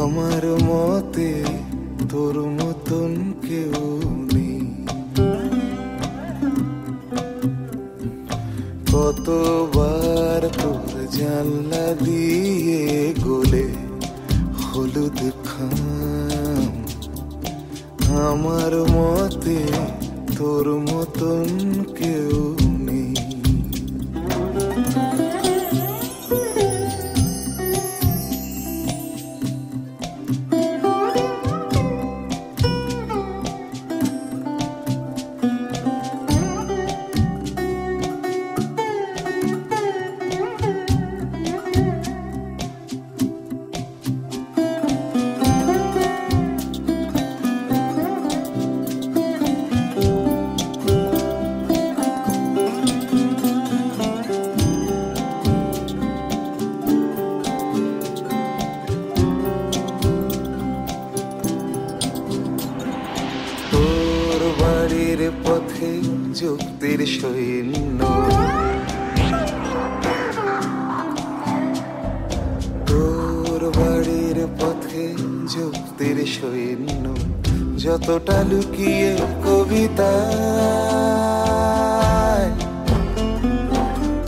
আমার মতে তোর মতন কেউ নেই। কতবার তোর জানলা দিয়ে গলে হলুদ খাম, আমার মতে তোর মতন কেউ নেই। পথে যুক্তির সৈন্য, তোর বাড়ির পথে যুক্তির সৈন্য, যতটা লুকিয়ে কবিতা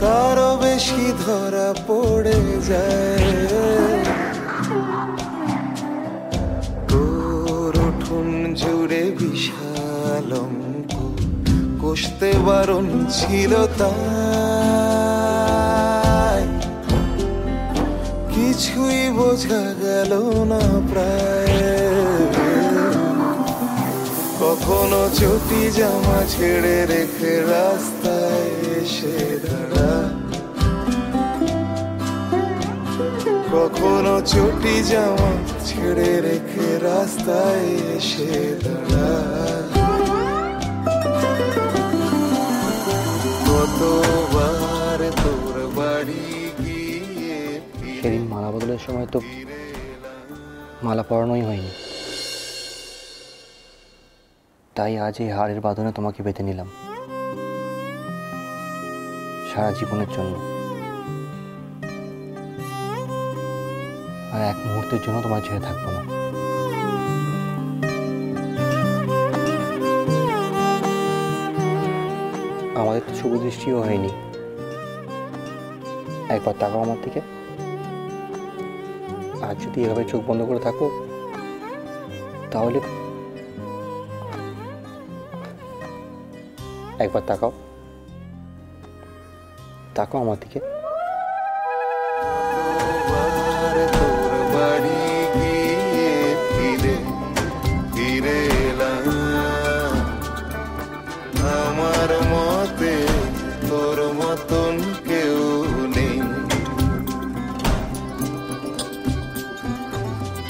তারও বেশি ধরা পড়ে যায়। তোর উঠোন জুড়ে বিশাল কষতে বারণ ছিল তাই কিছুই বোঝা গেল না প্রায়। কখনো চটি জামা ছেড়ে রেখে রাস্তায় এসে দাঁড়া, কখনো চটি জামা ছেড়ে রেখে রাস্তায় এসে দাঁড়া। সেদিন মালা বদলের সময় তো মালা পরানোই হয়নি, তাই আজ এই হাড়ের বাঁধনে তোমাকে বেঁধে নিলাম সারা জীবনের জন্য। আর এক মুহূর্তের জন্য তোমায় ছেড়ে থাকবো না। আমাদের তো শুভ দৃষ্টিও হয়নি, একবার তাকাও আমার দিকে। আর যদি এভাবে চোখ বন্ধ করে থাকো তাহলে একবার তাকাও, তাকাও আমার দিকে। আমার মতে তোর মতন কেউ নেই।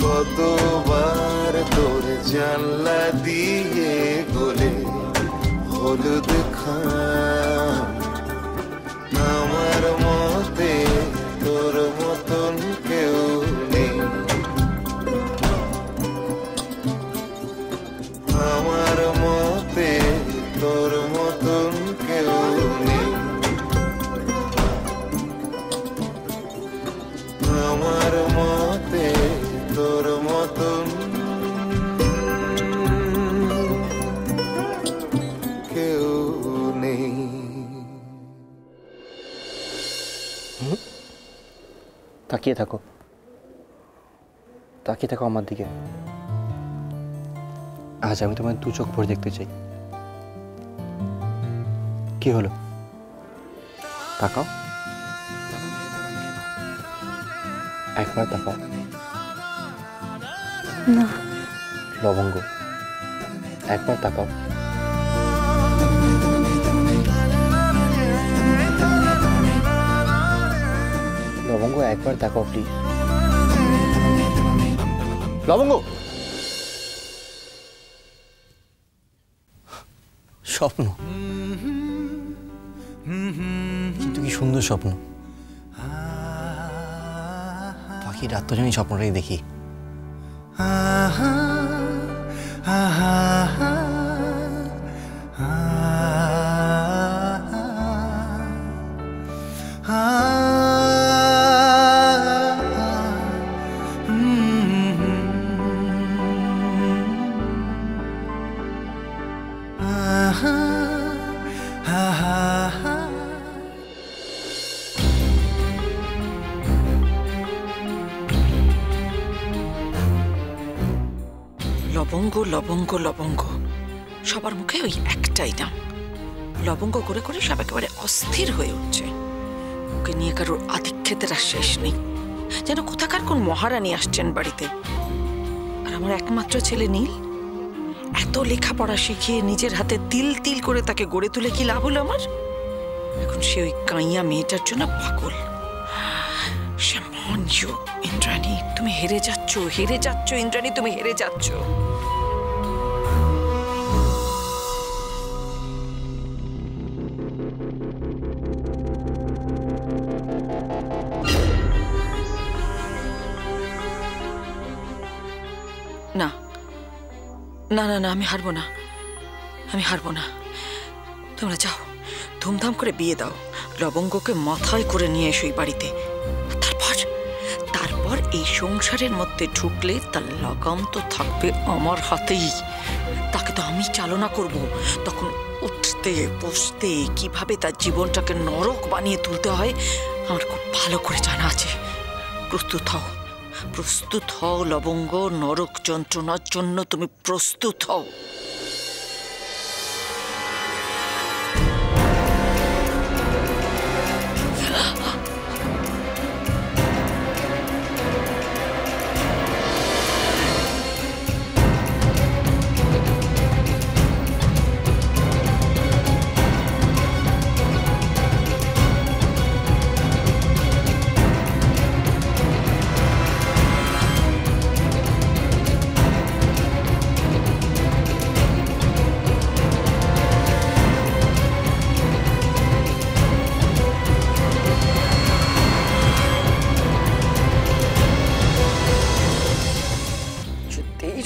কতবার তোর জানলা দিয়ে গলে হলুদ খাম, আমার মতে তোর মতন কেউ নেই। আমার মতে তোর মতন কেউ নেই। আমার মতে তোর মতন কেউ নেই। তাকিয়ে থাকো, তাকিয়ে থাকো আমার দিকে। আজ আমি তোমার দু চোখ ভরে দেখতে চাই। কি হলো? তাকাও, একবার তাকাও। না। লবঙ্গ, একবার তাকাও। লবঙ্গ, একবার তাকাও প্লিজ। লবঙ্গ, স্বপ্ন, কিন্তু কি সুন্দর স্বপ্ন। বাকি রাত তো আমি স্বপ্নটাই দেখি। লবঙ্গ লবঙ্গ লবঙ্গ, সবার মুখে ওই একটাই নাম। লবঙ্গ করে করে সব একেবারে অস্থির হয়ে উঠছে। ওকে নিয়ে কারোর আধিক্ষেতের আর শেষ নেই, যেন কোথাকার কোন মহারানী আসছেন বাড়িতে। আর আমার একমাত্র ছেলে নীল, এত লেখাপড়া শিখিয়ে নিজের হাতে তিল তিল করে তাকে গড়ে তুলে কি লাভ হলো আমার? এখন সে ওই কাইয়া মেয়েটার জন্য পাগল। ইন্দ্রাণী, তুমি হেরে যাচ্ছ, হেরে যাচ্ছ ইন্দ্রাণী, তুমি হেরে যাচ্ছ। না না না না, আমি হারবো না, আমি হারবো না। তোমরা যাও, ধুমধাম করে বিয়ে দাও, লবঙ্গকে মাথায় করে নিয়ে এসো এই বাড়িতে। তারপর এই সংসারের মধ্যে ঢুকলে তার লাগাম তো থাকবে আমার হাতেই। তাকে তো আমি চালনা করব। তখন উঠতে বসতে কিভাবে তার জীবনটাকে নরক বানিয়ে তুলতে হয় আমার খুব ভালো করে জানা আছে। প্রস্তুত হও, প্রস্তুত হও লবঙ্গ, নরক যন্ত্রণার জন্য তুমি প্রস্তুত হও।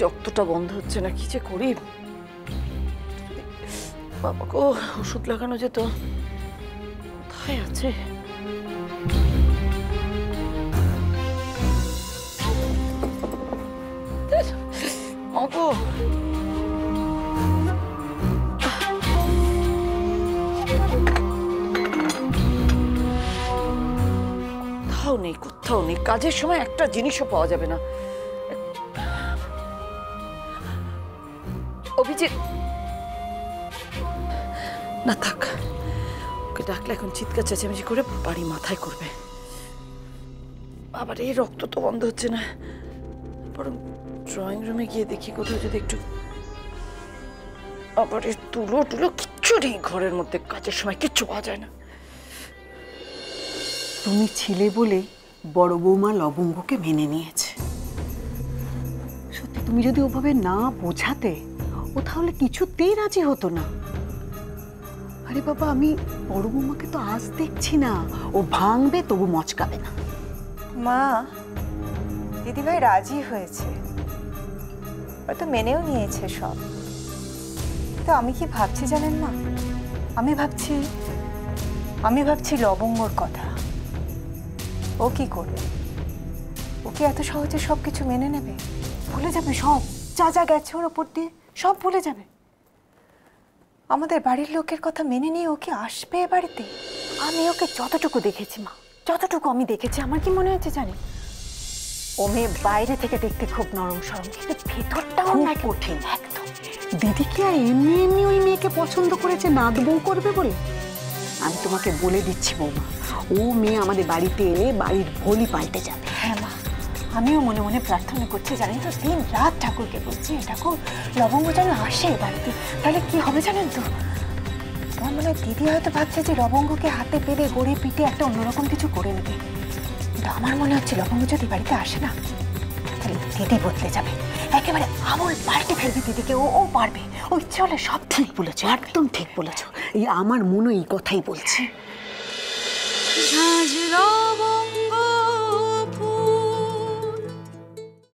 রক্তটা বন্ধ হচ্ছে না, কি যে করি। বাবাকে ওষুধ লাগানো যেত, কোথায় আছে? কোথাও নেই, কোথাও নেই। কাজের সময় একটা জিনিসও পাওয়া যাবে না। অভিজিৎ না, থাক, ওকে ডাকলে এখন চিৎকার চেঁচামেচি করে বাড়ি মাথায় করবে। আবার এই রক্ত তো বন্ধ হচ্ছে না, বরং ড্রয়িং রুমে গিয়ে দেখি কোথাও যদি একটু। আবার এই তুলো টুলো কিচ্ছু নেই ঘরের মধ্যে, কাজের সময় কিচ্ছু পাওয়া যায় না। তুমি ছিলে বলে বড় বৌমা লবঙ্গকে মেনে নিয়েছে। সত্যি তুমি যদি ওভাবে না বোঝাতে, ও তাহলে কিছুতেই রাজি হতো না। আরে বাবা, আমি বড় বৌমাকে তো আজ দেখছি না, ও ভাঙবে তবু মচকাবে না। মা, দিদিভাই রাজি হয়েছে, হয়তো মেনেও নিয়েছে সব। তো আমি কি ভাবছি জানেন মা? আমি ভাবছি লবঙ্গর কথা। ও কি করবে? ও কি এত সহজে সবকিছু মেনে নেবে? ভুলে যাবে সব, যা যা গেছে ওর ওপর দিয়ে সব ভুলে যাবে। আমাদের বাড়ির লোকের কথা মেনে নিয়ে ওকে আসবে এ বাড়িতে? আমি ওকে যতটুকু দেখেছি মা, যতটুকু আমি দেখেছি, আমার কি মনে হচ্ছে জানি, ও মেয়ে বাইরে থেকে দেখতে খুব নরম সরম, কিন্তু ভেতরটাও না কঠিন একদম। দিদি কি আর এমনি এমনি ওই মেয়েকে পছন্দ করেছে নাদ বউ করবে বলে? আমি তোমাকে বলে দিচ্ছি বৌমা, ও মেয়ে আমাদের বাড়িতে এলে বাড়ির ভোলই পাল্টে যাবে। হ্যাঁ মা, আমিও মনে মনে প্রার্থনা করছি, জানেন তো, দিন রাত ঠাকুরকে বলছি ঠাকুর লবঙ্গ যেন আসে এই বাড়িতে। তাহলে কি হবে জানেন তো, আমার মনে হয় দিদি হয়তো ভাবছে যে লবঙ্গকে হাতে পেরে গড়ে পিটে একটা অন্যরকম কিছু করে নেবে। কিন্তু আমার মনে হচ্ছে লবঙ্গ যদি বাড়িতে আসে না, তাহলে দিদি বদলে যাবে, একেবারে আমল পাল্টে ফেলবে দিদিকে। ও পারবে, ও ইচ্ছে হলে সব। ঠিক বলেছো, একদম ঠিক বলেছো। এই আমার মনে এই কথাই বলছে। ঝাঁঝ লবঙ্গ